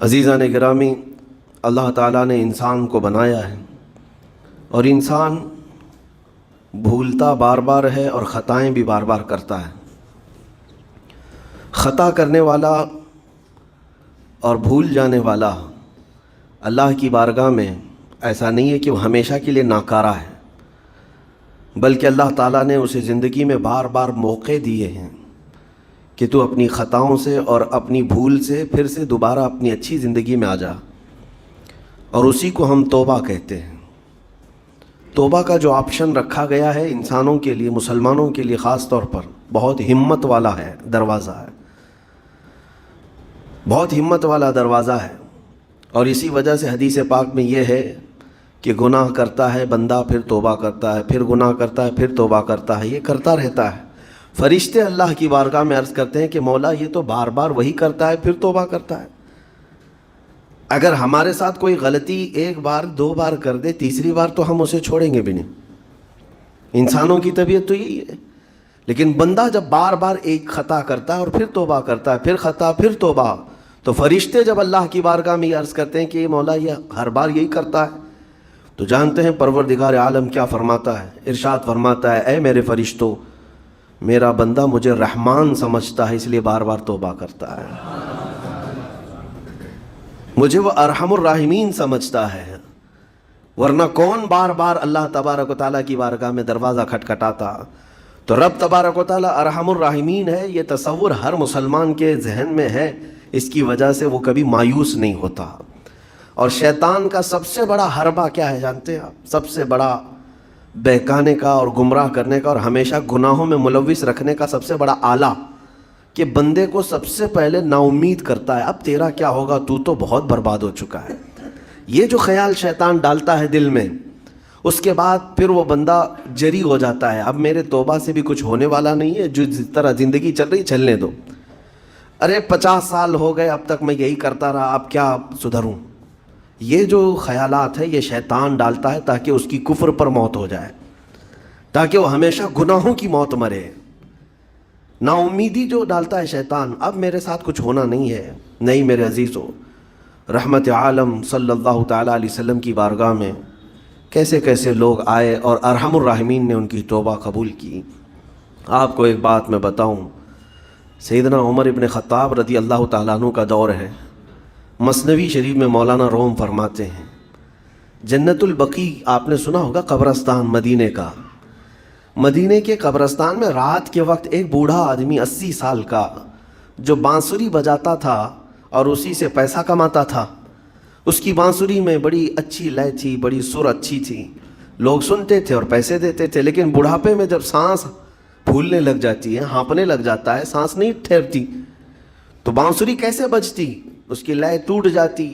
عزیزان گرامی، اللہ تعالیٰ نے انسان کو بنایا ہے اور انسان بھولتا بار بار ہے اور خطائیں بھی بار بار کرتا ہے۔ خطا کرنے والا اور بھول جانے والا اللہ کی بارگاہ میں ایسا نہیں ہے کہ وہ ہمیشہ کے لیے ناکارہ ہے، بلکہ اللہ تعالیٰ نے اسے زندگی میں بار بار موقع دیے ہیں کہ تو اپنی خطاؤں سے اور اپنی بھول سے پھر سے دوبارہ اپنی اچھی زندگی میں آ جا، اور اسی کو ہم توبہ کہتے ہیں۔ توبہ کا جو آپشن رکھا گیا ہے انسانوں کے لیے، مسلمانوں کے لیے خاص طور پر، بہت ہمت والا ہے، دروازہ ہے، بہت ہمت والا دروازہ ہے۔ اور اسی وجہ سے حدیث پاک میں یہ ہے کہ گناہ کرتا ہے بندہ، پھر توبہ کرتا ہے، پھر گناہ کرتا ہے، پھر توبہ کرتا ہے، یہ کرتا رہتا ہے۔ فرشتے اللہ کی بارگاہ میں عرض کرتے ہیں کہ مولا یہ تو بار بار وہی کرتا ہے، پھر توبہ کرتا ہے۔ اگر ہمارے ساتھ کوئی غلطی ایک بار دو بار کر دے، تیسری بار تو ہم اسے چھوڑیں گے بھی نہیں۔ انسانوں کی طبیعت تو یہی ہے۔ لیکن بندہ جب بار بار ایک خطا کرتا ہے اور پھر توبہ کرتا ہے، پھر خطا پھر توبہ، تو فرشتے جب اللہ کی بارگاہ میں یہ عرض کرتے ہیں کہ مولا یہ ہر بار یہی کرتا ہے، تو جانتے ہیں پروردگار عالم کیا فرماتا ہے؟ ارشاد فرماتا ہے، اے میرے فرشتوں، میرا بندہ مجھے رحمان سمجھتا ہے اس لیے بار بار توبہ کرتا ہے، مجھے وہ ارحم الراحمین سمجھتا ہے، ورنہ کون بار بار اللہ تبارک و تعالیٰ کی بارگاہ میں دروازہ کھٹکھٹاتا؟ تو رب تبارک و تعالیٰ ارحم الراحمین ہے، یہ تصور ہر مسلمان کے ذہن میں ہے، اس کی وجہ سے وہ کبھی مایوس نہیں ہوتا۔ اور شیطان کا سب سے بڑا حربہ کیا ہے جانتے ہیں آپ؟ سب سے بڑا بہکانے کا اور گمراہ کرنے کا اور ہمیشہ گناہوں میں ملوث رکھنے کا سب سے بڑا آلہ، کہ بندے کو سب سے پہلے نا امید کرتا ہے، اب تیرا کیا ہوگا، تو بہت برباد ہو چکا ہے۔ یہ جو خیال شیطان ڈالتا ہے دل میں، اس کے بعد پھر وہ بندہ جری ہو جاتا ہے، اب میرے توبہ سے بھی کچھ ہونے والا نہیں ہے، جو جس طرح زندگی چل رہی چلنے دو، ارے 50 سال ہو گئے اب تک میں یہی کرتا رہا، اب کیا سدھروں۔ یہ جو خیالات ہے یہ شیطان ڈالتا ہے تاکہ اس کی کفر پر موت ہو جائے، تاکہ وہ ہمیشہ گناہوں کی موت مرے۔ نا امیدی جو ڈالتا ہے شیطان، اب میرے ساتھ کچھ ہونا نہیں ہے۔ نہیں میرے عزیزو، رحمت عالم صلی اللہ تعالیٰ علیہ وسلم کی بارگاہ میں کیسے کیسے لوگ آئے اور ارحم الراحمین نے ان کی توبہ قبول کی۔ آپ کو ایک بات میں بتاؤں، سیدنا عمر ابن خطاب رضی اللہ تعالیٰ عنہ کا دور ہے۔ مثنوی شریف میں مولانا روم فرماتے ہیں، جنت البقیع آپ نے سنا ہوگا، قبرستان مدینے کا، مدینے کے قبرستان میں رات کے وقت ایک بوڑھا آدمی 80 سال کا جو بانسری بجاتا تھا اور اسی سے پیسہ کماتا تھا، اس کی بانسری میں بڑی اچھی لے تھی، بڑی سر اچھی تھی، لوگ سنتے تھے اور پیسے دیتے تھے، لیکن بڑھاپے میں جب سانس پھولنے لگ جاتی ہے، ہانپنے لگ جاتا ہے، سانس نہیں ٹھہرتی، تو بانسری کیسے بجتی؟ اس کی لے ٹوٹ جاتی،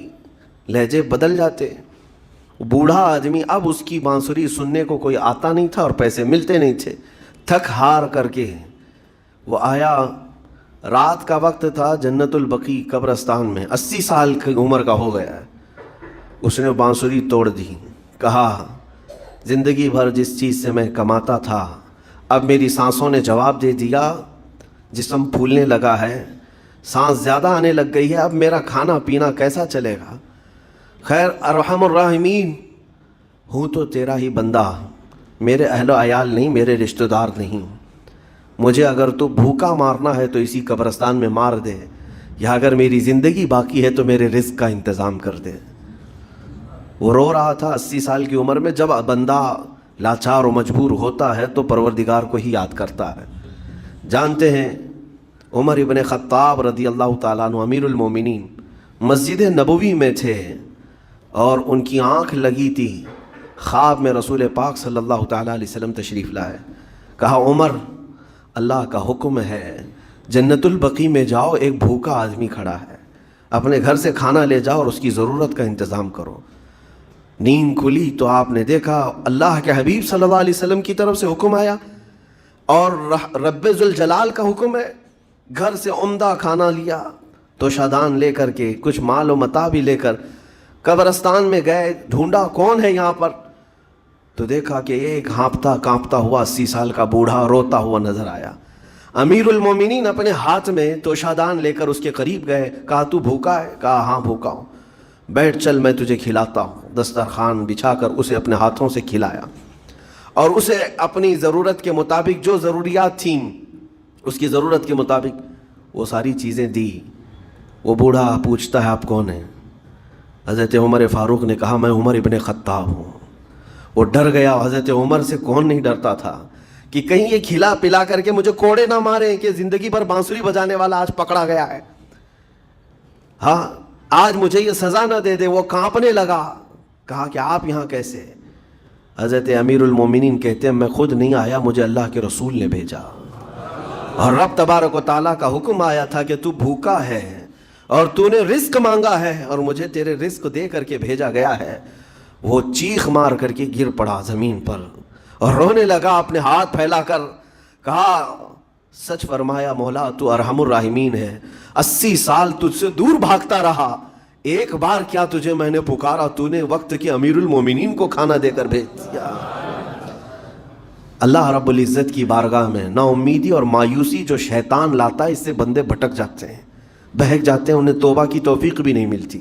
لہجے بدل جاتے۔ بوڑھا آدمی، اب اس کی بانسری سننے کو کوئی آتا نہیں تھا اور پیسے ملتے نہیں تھے، تھک ہار کر کے وہ آیا، رات کا وقت تھا، جنت البقیع قبرستان میں، 80 سال کی عمر کا ہو گیا ہے، اس نے بانسری توڑ دی، کہا زندگی بھر جس چیز سے میں کماتا تھا اب میری سانسوں نے جواب دے دیا، جسم پھولنے لگا ہے، سانس زیادہ آنے لگ گئی ہے، اب میرا کھانا پینا کیسا چلے گا؟ خیر ارحم الراحمین، ہوں تو تیرا ہی بندہ، میرے اہل و عیال نہیں، میرے رشتہ دار نہیں، مجھے اگر تو بھوکا مارنا ہے تو اسی قبرستان میں مار دے، یا اگر میری زندگی باقی ہے تو میرے رزق کا انتظام کر دے۔ وہ رو رہا تھا 80 سال کی عمر میں۔ جب بندہ لاچار و مجبور ہوتا ہے تو پروردگار کو ہی یاد کرتا ہے۔ جانتے ہیں عمر ابن خطاب رضی اللہ تعالیٰ عنہ امیر المومنین مسجد نبوی میں تھے اور ان کی آنکھ لگی تھی، خواب میں رسول پاک صلی اللہ تعالیٰ علیہ وسلم تشریف لائے، کہا عمر اللہ کا حکم ہے جنت البقیع میں جاؤ، ایک بھوکا آدمی کھڑا ہے، اپنے گھر سے کھانا لے جاؤ اور اس کی ضرورت کا انتظام کرو۔ نیند کھلی تو آپ نے دیکھا اللہ کے حبیب صلی اللہ علیہ وسلم کی طرف سے حکم آیا اور رب ذوالجلال کا حکم ہے، گھر سے عمدہ کھانا لیا تو شادان لے کر کے کچھ مال و متاع بھی لے کر قبرستان میں گئے، ڈھونڈا کون ہے یہاں پر، تو دیکھا کہ ایک ہانپتا کانپتا ہوا 80 سال کا بوڑھا روتا ہوا نظر آیا۔ امیر المومنین اپنے ہاتھ میں توشادان لے کر اس کے قریب گئے. کہا تو بھوکا ہے؟ کہا ہاں بھوکا ہوں. بیٹھ چل میں تجھے کھلاتا ہوں. دسترخوان بچھا کر اسے اپنے ہاتھوں سے کھلایا اور اسے اپنی ضرورت کے مطابق جو ضروریات تھیں اس کی ضرورت کے مطابق وہ ساری چیزیں دی. وہ بوڑھا پوچھتا ہے آپ کون ہیں؟ حضرت عمر فاروق نے کہا میں عمر ابن خطاب ہوں. وہ ڈر گیا. حضرت عمر سے کون نہیں ڈرتا تھا کہ کہیں یہ کھلا پلا کر کے مجھے کوڑے نہ مارے کہ زندگی بھر بانسری بجانے والا آج پکڑا گیا ہے. ہاں آج مجھے یہ سزا نہ دے دے. وہ کانپنے لگا. کہا کہ آپ یہاں کیسے؟ حضرت امیر المومنین کہتے ہیں میں خود نہیں آیا, مجھے اللہ کے رسول نے بھیجا اور رب تبارک و تعالیٰ کا حکم آیا تھا کہ تو بھوکا ہے اور تو نے رزق مانگا ہے اور مجھے تیرے رزق دے کر کے بھیجا گیا ہے. وہ چیخ مار کر کے گر پڑا زمین پر اور رونے لگا اپنے ہاتھ پھیلا کر. کہا سچ فرمایا مولا تو ارحم الراحمین ہے. 80 سال تجھ سے دور بھاگتا رہا, ایک بار کیا تجھے میں نے پکارا, تو نے وقت کے امیر المومنین کو کھانا دے کر بھیج دیا. اللہ رب العزت کی بارگاہ میں نا امیدی اور مایوسی جو شیطان لاتا ہے اس سے بندے بھٹک جاتے ہیں, بہک جاتے ہیں, انہیں توبہ کی توفیق بھی نہیں ملتی.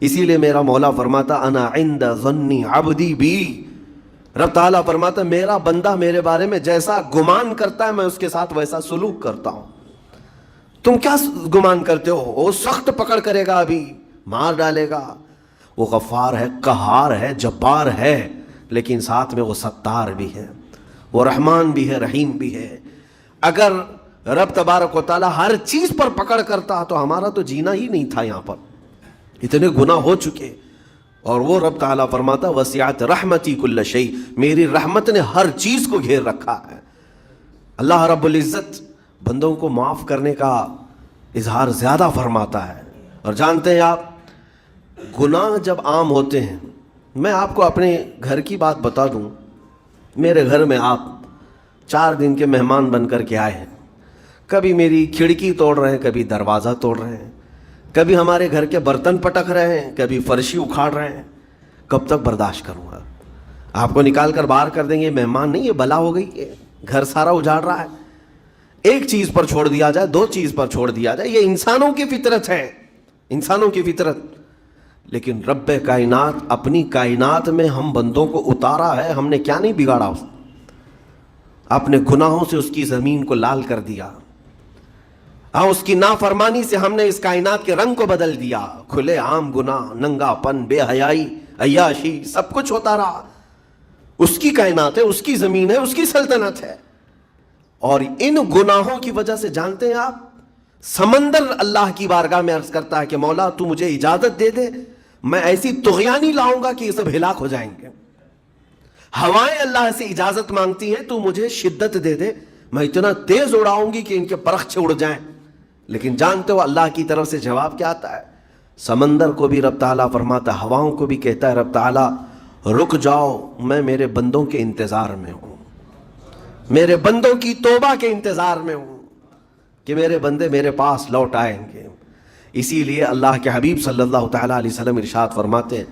اسی لیے میرا مولا فرماتا انا عند ظن عبدی بی. رب تعالیٰ فرماتا میرا بندہ میرے بارے میں جیسا گمان کرتا ہے میں اس کے ساتھ ویسا سلوک کرتا ہوں. تم کیا گمان کرتے ہو؟ وہ سخت پکڑ کرے گا, ابھی مار ڈالے گا. وہ غفار ہے, قہار ہے, جبار ہے, لیکن ساتھ میں وہ ستار بھی ہے, وہ رحمان بھی ہے, رحیم بھی ہے. اگر رب تبارک و تعالیٰ ہر چیز پر پکڑ کرتا تو ہمارا تو جینا ہی نہیں تھا. یہاں پر اتنے گناہ ہو چکے. اور وہ رب تعالیٰ فرماتا وسعت رحمتی کل شیء, میری رحمت نے ہر چیز کو گھیر رکھا ہے. اللہ رب العزت بندوں کو معاف کرنے کا اظہار زیادہ فرماتا ہے. اور جانتے ہیں آپ گناہ جب عام ہوتے ہیں, میں آپ کو اپنے گھر کی بات بتا دوں. میرے گھر میں آپ 4 دن کے مہمان بن کر کے آئے ہیں. کبھی میری کھڑکی توڑ رہے ہیں, کبھی دروازہ توڑ رہے ہیں, کبھی ہمارے گھر کے برتن پٹک رہے ہیں, کبھی فرشی اکھاڑ رہے ہیں. کب تک برداشت کروں گا؟ آپ کو نکال کر باہر کر دیں گے. مہمان نہیں, یہ بلا ہو گئی, یہ گھر سارا اجاڑ رہا ہے. ایک چیز پر چھوڑ دیا جائے, 2 چیز پر چھوڑ دیا جائے, یہ انسانوں کی فطرت ہے, انسانوں کی فطرت. لیکن رب کائنات اپنی کائنات میں ہم بندوں کو اتارا ہے. ہم نے کیا نہیں بگاڑا؟ اپنے گناہوں سے اس کی زمین کو لال کر دیا. اس کی نافرمانی سے ہم نے اس کائنات کے رنگ کو بدل دیا. کھلے عام گناہ, ننگا پن, بے حیائی, عیاشی, سب کچھ ہوتا رہا. اس کی کائنات ہے, اس کی زمین ہے, اس کی سلطنت ہے. اور ان گناہوں کی وجہ سے جانتے ہیں آپ, سمندر اللہ کی بارگاہ میں عرض کرتا ہے کہ مولا تو مجھے اجازت دے دے, میں ایسی طغیانی لاؤں گا کہ یہ سب ہلاک ہو جائیں گے. ہوائیں اللہ سے اجازت مانگتی ہیں, تو مجھے شدت دے دے, میں اتنا تیز اڑاؤں گی کہ ان کے پرخچے اڑ جائیں. لیکن جانتے ہو اللہ کی طرف سے جواب کیا آتا ہے؟ سمندر کو بھی رب تعالیٰ فرماتا ہے, ہواؤں کو بھی کہتا ہے رب تعالیٰ رک جاؤ, میں میرے بندوں کے انتظار میں ہوں, میرے بندوں کی توبہ کے انتظار میں ہوں کہ میرے بندے میرے پاس لوٹ آئیں گے. اسی لیے اللہ کے حبیب صلی اللہ تعالیٰ علیہ وسلم ارشاد فرماتے ہیں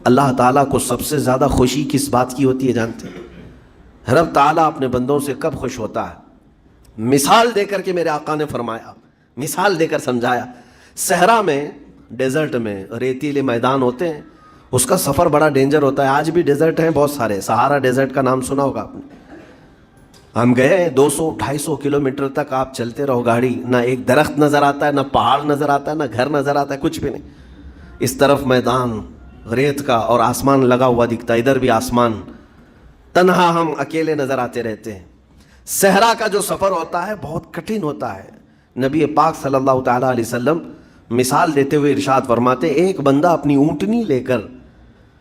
اللہ تعالیٰ کو سب سے زیادہ خوشی کس بات کی ہوتی ہے جانتے ہیں؟ رب تعالیٰ اپنے بندوں سے کب خوش ہوتا ہے؟ مثال دے کر کے میرے آقا نے فرمایا, مثال دے کر سمجھایا. صحرا میں, ڈیزرٹ میں ریتیلے میدان ہوتے ہیں, اس کا سفر بڑا ڈینجر ہوتا ہے. آج بھی ڈیزرٹ ہیں بہت سارے, سہارا ڈیزرٹ کا نام سنا ہوگا آپ نے. ہم گئے 200-250 کلومیٹر تک آپ چلتے رہو گاڑی, نہ ایک درخت نظر آتا ہے, نہ پہاڑ نظر آتا ہے, نہ گھر نظر آتا ہے, کچھ بھی نہیں. اس طرف میدان ریت کا اور آسمان لگا ہوا دکھتا ہے, ادھر بھی آسمان, تنہا ہم اکیلے نظر آتے رہتے ہیں. صحرا کا جو سفر ہوتا ہے بہت کٹھن ہوتا ہے. نبی پاک صلی اللہ تعالیٰ علیہ وسلم مثال دیتے ہوئے ارشاد فرماتے ایک بندہ اپنی اونٹنی لے کر,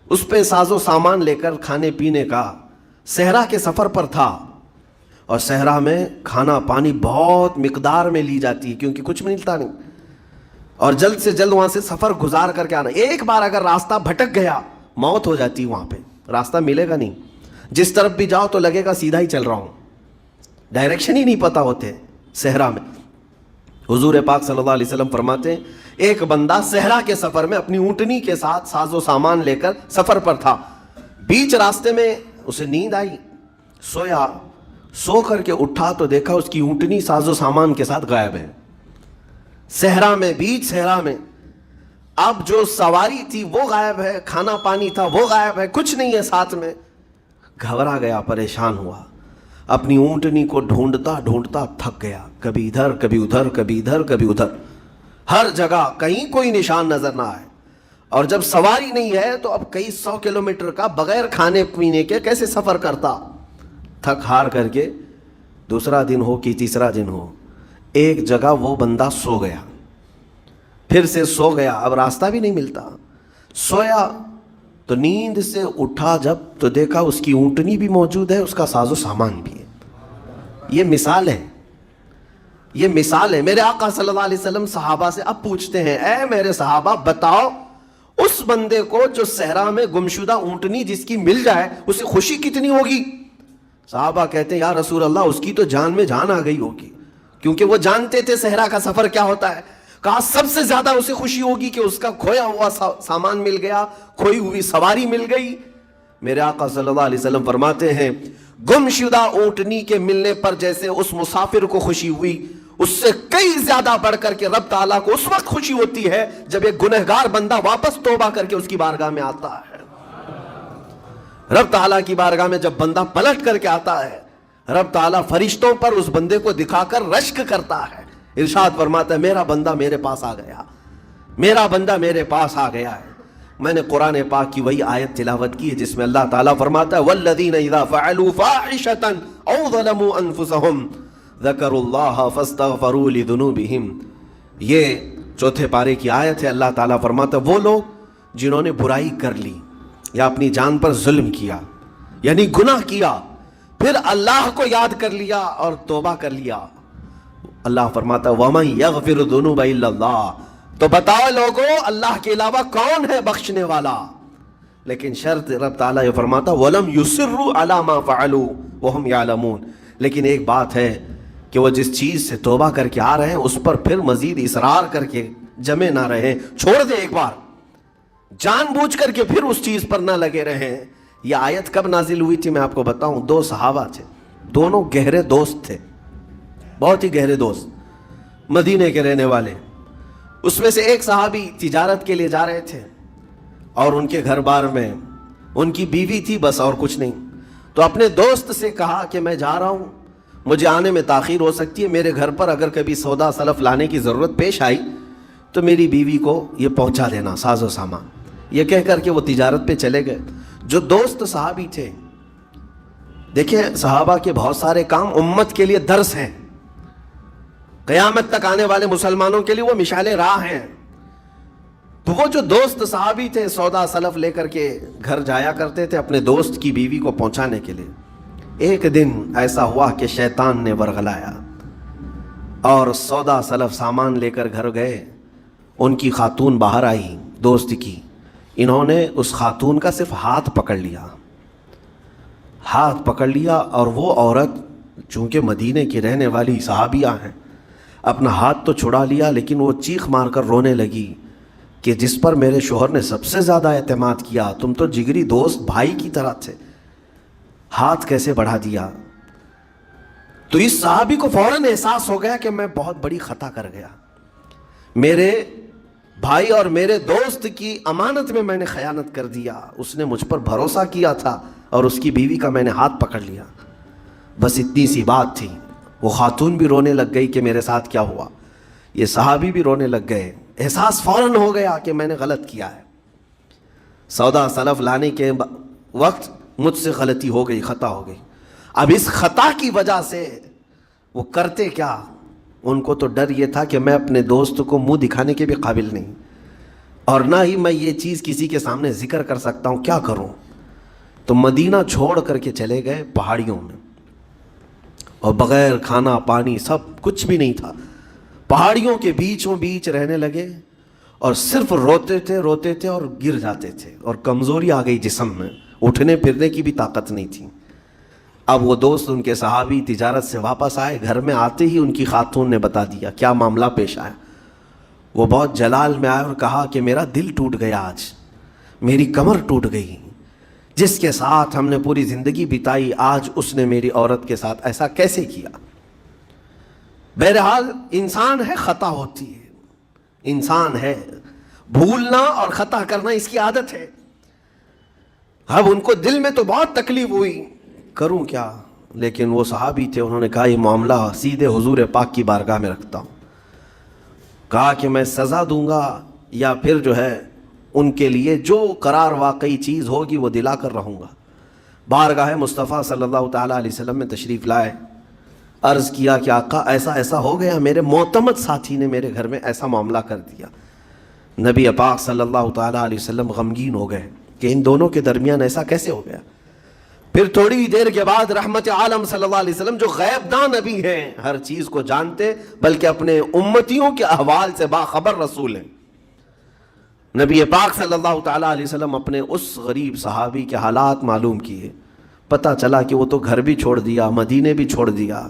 اس پہ ساز و سامان لے کر کھانے پینے کا صحرا کے سفر پر تھا. اور صحرا میں کھانا پانی بہت مقدار میں لی جاتی ہے کیونکہ کچھ ملتا نہیں, اور جلد سے جلد وہاں سے سفر گزار کر کے آنا. ایک بار اگر راستہ بھٹک گیا موت ہو جاتی, وہاں پہ راستہ ملے گا نہیں. جس طرف بھی جاؤ تو لگے گا سیدھا ہی چل رہا ہوں, ڈائریکشن ہی نہیں پتا ہوتے صحرا میں. حضور پاک صلی اللہ علیہ وسلم فرماتے ہیں ایک بندہ صحرا کے سفر میں اپنی اونٹنی کے ساتھ ساز و سامان لے کر سفر پر تھا. بیچ راستے میں اسے نیند آئی, سویا, سو کر کے اٹھا تو دیکھا اس کی اونٹنی ساز و سامان کے ساتھ غائب ہے، صحرا میں، بیچ صحرا میں۔ اب جو سواری تھی وہ غائب ہے، کھانا پانی تھا وہ غائب ہے، کچھ نہیں ہے ساتھ میں۔ گھبرا گیا، پریشان ہوا، اپنی اونٹنی کو ڈھونڈتا ڈھونڈتا تھک گیا، کبھی ادھر کبھی ادھر، کبھی ادھر کبھی ادھر، ہر جگہ کہیں کوئی نشان نظر نہ آئے۔ اور جب سواری نہیں ہے تو اب کئی 100 کلومیٹر کا بغیر کھانے پینے کے کیسے سفر کرتا؟ تھک ہار کر کے دوسرا دن ہو کہ تیسرا دن ہو، ایک جگہ وہ بندہ سو گیا، پھر سے سو گیا، اب راستہ بھی نہیں ملتا۔ سویا تو نیند سے اٹھا جب تو دیکھا اس کی اونٹنی بھی موجود ہے، اس کا ساز و سامان بھی ہے۔ یہ مثال ہے، یہ مثال ہے۔ میرے آقا صلی اللہ علیہ وسلم صحابہ سے اب پوچھتے ہیں، اے میرے صحابہ بتاؤ اس بندے کو جو صحرا میں گمشدہ اونٹنی جس کی مل جائے اسے خوشی کتنی ہوگی؟ صحابہ کہتے ہیں یا رسول اللہ اس کی تو جان میں جان آ گئی ہوگی، کیونکہ وہ جانتے تھے صحرا کا سفر کیا ہوتا ہے۔ کہا سب سے زیادہ اسے خوشی ہوگی کہ اس کا کھویا ہوا سامان مل گیا، کھوئی ہوئی سواری مل گئی۔ میرے آقا صلی اللہ علیہ وسلم فرماتے ہیں گمشدہ اونٹنی کے ملنے پر جیسے اس مسافر کو خوشی ہوئی، اس سے کئی زیادہ بڑھ کر کے رب تعالیٰ کو اس وقت خوشی ہوتی ہے جب ایک گنہگار بندہ واپس توبہ کر کے اس کی بارگاہ میں آتا ہے۔ رب تعالیٰ کی بارگاہ میں جب بندہ پلٹ کر کے آتا ہے، رب تعالیٰ فرشتوں پر اس بندے کو دکھا کر رشک کرتا ہے، ارشاد فرماتا ہے میرا بندہ میرے پاس آ گیا، میرا بندہ میرے پاس آ گیا ہے۔ میں نے قرآن پاک کی وہی آیت تلاوت کی ہے جس میں اللہ تعالیٰ فرماتا ہے وَالَّذِينَ إِذَا فَعَلُوا فَاحِشَةً أَوْ ظَلَمُوا أَنفُسَهُمْ ذَكَرُوا اللَّهَ فَاسْتَغْفَرُوا لِذُنُوبِهِمْ۔ یہ چوتھے پارے کی آیت ہے۔ اللہ تعالیٰ فرماتا ہے وہ لوگ جنہوں نے برائی کر لی یا اپنی جان پر ظلم کیا، یعنی گناہ کیا، پھر اللہ کو یاد کر لیا اور توبہ کر لیا، اللہ فرماتا ہے وَمَن يَغْفِرُ الذُّنُوبَ إِلَّا اللَّهُ، تو بتاؤ لوگوں اللہ کے علاوہ کون ہے بخشنے والا؟ لیکن شرط رب تعالیٰ یہ فرماتا وَلَمْ يُصِرُّوا عَلَى مَا فَعَلُوا وَهُمْ يَعْلَمُونَ، لیکن ایک بات ہے کہ وہ جس چیز سے توبہ کر کے آ رہے ہیں اس پر پھر مزید اصرار کر کے جمے نہ رہیں، چھوڑ دیں ایک بار، جان بوجھ کر کے پھر اس چیز پر نہ لگے رہیں۔ یہ آیت کب نازل ہوئی تھی میں آپ کو بتاؤں، دو صحابہ تھے، دونوں گہرے دوست تھے، بہت ہی گہرے دوست، مدینے کے رہنے والے۔ اس میں سے ایک صحابی تجارت کے لیے جا رہے تھے اور ان کے گھر بار میں ان کی بیوی تھی بس اور کچھ نہیں، تو اپنے دوست سے کہا کہ میں جا رہا ہوں، مجھے آنے میں تاخیر ہو سکتی ہے، میرے گھر پر اگر کبھی سودا سلف لانے کی ضرورت پیش آئی تو میری بیوی کو یہ پہنچا دینا ساز و سامان۔ یہ کہہ کر کے وہ تجارت پہ چلے گئے۔ جو دوست صحابی تھے، دیکھیں صحابہ کے بہت سارے کام امت کے لیے درس ہیں، قیامت تک آنے والے مسلمانوں کے لیے وہ مشعل راہ ہیں۔ تو وہ جو دوست صحابی تھے سودا سلف لے کر کے گھر جایا کرتے تھے اپنے دوست کی بیوی کو پہنچانے کے لیے۔ ایک دن ایسا ہوا کہ شیطان نے ورغلایا اور سودا سلف سامان لے کر گھر گئے۔ ان کی خاتون باہر آئی دوست کی، انہوں نے اس خاتون کا صرف ہاتھ پکڑ لیا، ہاتھ پکڑ لیا، اور وہ عورت چونکہ مدینے کی رہنے والی صحابیہ ہیں، اپنا ہاتھ تو چھڑا لیا لیکن وہ چیخ مار کر رونے لگی کہ جس پر میرے شوہر نے سب سے زیادہ اعتماد کیا، تم تو جگری دوست بھائی کی طرح تھے، ہاتھ کیسے بڑھا دیا؟ تو اس صحابی کو فوراً احساس ہو گیا کہ میں بہت بڑی خطا کر گیا، میرے بھائی اور میرے دوست کی امانت میں نے خیانت کر دیا، اس نے مجھ پر بھروسہ کیا تھا اور اس کی بیوی کا میں نے ہاتھ پکڑ لیا، بس اتنی سی بات تھی۔ وہ خاتون بھی رونے لگ گئی کہ میرے ساتھ کیا ہوا، یہ صحابی بھی رونے لگ گئے، احساس فوراً ہو گیا کہ میں نے غلط کیا ہے، سودا سلف لانے کے وقت مجھ سے غلطی ہو گئی، خطا ہو گئی۔ اب اس خطا کی وجہ سے وہ کرتے کیا؟ ان کو تو ڈر یہ تھا کہ میں اپنے دوست کو منہ دکھانے کے بھی قابل نہیں، اور نہ ہی میں یہ چیز کسی کے سامنے ذکر کر سکتا ہوں، کیا کروں؟ تو مدینہ چھوڑ کر کے چلے گئے پہاڑیوں میں، اور بغیر کھانا پانی سب کچھ بھی نہیں تھا، پہاڑیوں کے بیچوں بیچ رہنے لگے، اور صرف روتے تھے اور گر جاتے تھے، اور کمزوری آ گئی جسم میں، اٹھنے پھرنے کی بھی طاقت نہیں تھی۔ اب وہ دوست ان کے صحابی تجارت سے واپس آئے، گھر میں آتے ہی ان کی خاتون نے بتا دیا کیا معاملہ پیش آیا۔ وہ بہت جلال میں آئے اور کہا کہ میرا دل ٹوٹ گیا، آج میری کمر ٹوٹ گئی، جس کے ساتھ ہم نے پوری زندگی بتائی، آج اس نے میری عورت کے ساتھ ایسا کیسے کیا؟ بہرحال انسان ہے، خطا ہوتی ہے، انسان ہے، بھولنا اور خطا کرنا اس کی عادت ہے۔ اب ان کو دل میں تو بہت تکلیف ہوئی، کروں کیا؟ لیکن وہ صحابی تھے، انہوں نے کہا یہ معاملہ سیدھے حضور پاک کی بارگاہ میں رکھتا ہوں۔ کہا کہ میں سزا دوں گا یا پھر جو ہے ان کے لیے جو قرار واقعی چیز ہوگی وہ دلا کر رہوں گا۔ بارگاہ مصطفیٰ صلی اللہ تعالیٰ علیہ وسلم میں تشریف لائے، عرض کیا کہ آقا ایسا ایسا ہو گیا، میرے معتمد ساتھی نے میرے گھر میں ایسا معاملہ کر دیا۔ نبی پاک صلی اللہ تعالیٰ علیہ وسلم غمگین ہو گئے کہ ان دونوں کے درمیان ایسا کیسے ہو گیا۔ پھر تھوڑی دیر کے بعد رحمت عالم صلی اللہ علیہ وسلم جو غیب داں نبی ہیں، ہر چیز کو جانتے، بلکہ اپنے امتیوں کے احوال سے باخبر رسول ہیں، نبی پاک صلی اللہ تعالیٰ علیہ وسلم اپنے اس غریب صحابی کے حالات معلوم کیے۔ پتہ چلا کہ وہ تو گھر بھی چھوڑ دیا، مدینے بھی چھوڑ دیا،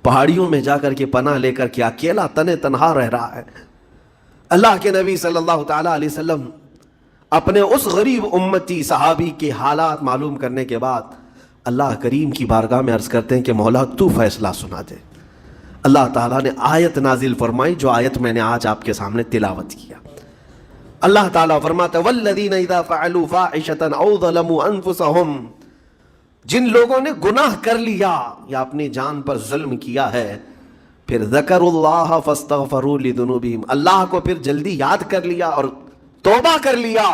پہاڑیوں میں جا کر کے پناہ لے کر کے اکیلا تنہا رہ رہا ہے۔ اللہ کے نبی صلی اللہ تعالیٰ علیہ وسلم اپنے اس غریب امتی صحابی کے حالات معلوم کرنے کے بعد اللہ کریم کی بارگاہ میں عرض کرتے ہیں کہ مولا تو فیصلہ سنا دے۔ اللہ تعالیٰ نے آیت نازل فرمائی، جو آیت میں نے آج آپ کے سامنے تلاوت کیا۔ اللہ تعالیٰ فرماتا ہے والذین اذا فعلوا فاحشۃ او ظلموا انفسهم، جن لوگوں نے گناہ کر لیا یا اپنی جان پر ظلم کیا ہے، پھر ذکروا اللہ فاستغفروا لذنوبہم، اللہ کو پھر جلدی یاد کر لیا اور توبہ کر لیا۔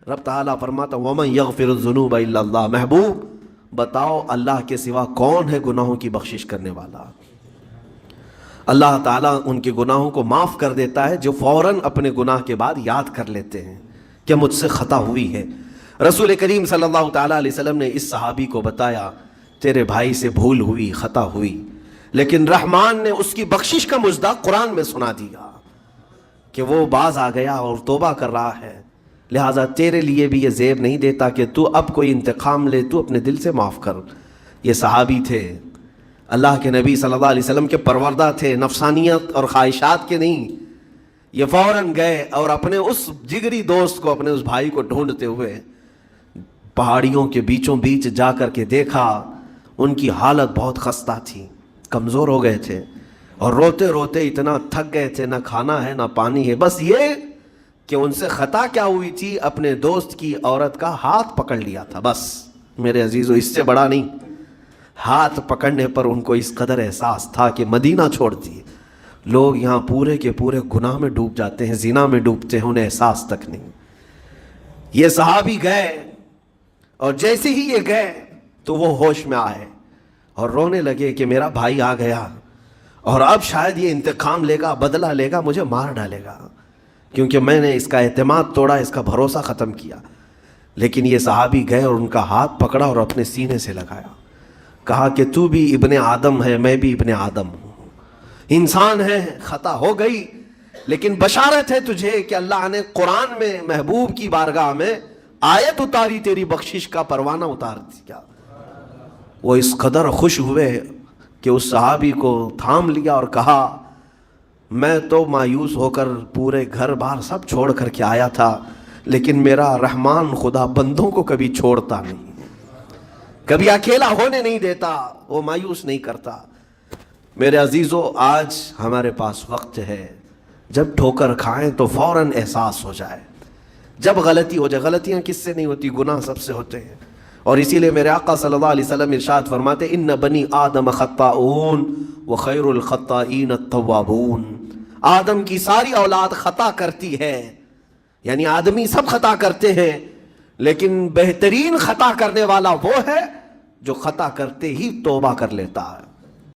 رب تعالیٰ فرماتا ومن یغفر الذنوب الا اللہ، محبوب بتاؤ اللہ کے سوا کون ہے گناہوں کی بخشش کرنے والا؟ اللہ تعالیٰ ان کے گناہوں کو معاف کر دیتا ہے جو فوراً اپنے گناہ کے بعد یاد کر لیتے ہیں کہ مجھ سے خطا ہوئی ہے۔ رسول کریم صلی اللہ تعالیٰ علیہ وسلم نے اس صحابی کو بتایا تیرے بھائی سے بھول ہوئی، خطا ہوئی، لیکن رحمان نے اس کی بخشش کا مژدہ قرآن میں سنا دیا کہ وہ باز آ گیا اور توبہ کر رہا ہے، لہٰذا تیرے لیے بھی یہ زیب نہیں دیتا کہ تو اب کوئی انتقام لے، تو اپنے دل سے معاف کر۔ یہ صحابی تھے، اللہ کے نبی صلی اللہ علیہ وسلم کے پروردہ تھے، نفسانیت اور خواہشات کے نہیں۔ یہ فوراً گئے اور اپنے اس جگری دوست کو، اپنے اس بھائی کو ڈھونڈتے ہوئے پہاڑیوں کے بیچوں بیچ جا کر کے دیکھا، ان کی حالت بہت خستہ تھی، کمزور ہو گئے تھے اور روتے روتے اتنا تھک گئے تھے، نہ کھانا ہے نہ پانی ہے، بس یہ کہ ان سے خطا کیا ہوئی تھی، اپنے دوست کی عورت کا ہاتھ پکڑ لیا تھا، بس میرے عزیزو اس سے بڑا نہیں۔ ہاتھ پکڑنے پر ان کو اس قدر احساس تھا کہ مدینہ چھوڑ دیے، لوگ یہاں پورے کے پورے گناہ میں ڈوب جاتے ہیں، زنا میں ڈوبتے ہیں، انہیں احساس تک نہیں۔ یہ صحابی گئے اور جیسے ہی یہ گئے تو وہ ہوش میں آئے اور رونے لگے کہ میرا بھائی آ گیا اور اب شاید یہ انتقام لے گا، بدلہ لے گا، مجھے مار ڈالے گا، کیونکہ میں نے اس کا اعتماد توڑا، اس کا بھروسہ ختم کیا۔ لیکن یہ صحابی گئے اور ان کا ہاتھ پکڑا اور اپنے سینے سے لگایا، کہا کہ تو بھی ابن آدم ہے، میں بھی ابن آدم ہوں، انسان ہے، خطا ہو گئی، لیکن بشارت ہے تجھے کہ اللہ نے قرآن میں محبوب کی بارگاہ میں آیت اتاری، تیری بخشش کا پروانہ اتار دیا۔ وہ اس قدر خوش ہوئے کہ اس صحابی کو تھام لیا اور کہا میں تو مایوس ہو کر پورے گھر بار سب چھوڑ کر کے آیا تھا، لیکن میرا رحمان خدا بندوں کو کبھی چھوڑتا نہیں، کبھی اکیلا ہونے نہیں دیتا، وہ مایوس نہیں کرتا۔ میرے عزیزو آج ہمارے پاس وقت ہے، جب ٹھوکر کھائیں تو فوراً احساس ہو جائے، جب غلطی ہو جائے، غلطیاں کس سے نہیں ہوتی، گناہ سب سے ہوتے ہیں، اور اسی لیے میرے آقا صلی اللہ علیہ وسلم ارشاد فرماتے ان بنی آدم خطاؤون وخیر الخطائین التوابون، آدم کی ساری اولاد خطا کرتی ہے، یعنی آدمی سب خطا کرتے ہیں، لیکن بہترین خطا کرنے والا وہ ہے جو خطا کرتے ہی توبہ کر لیتا ہے۔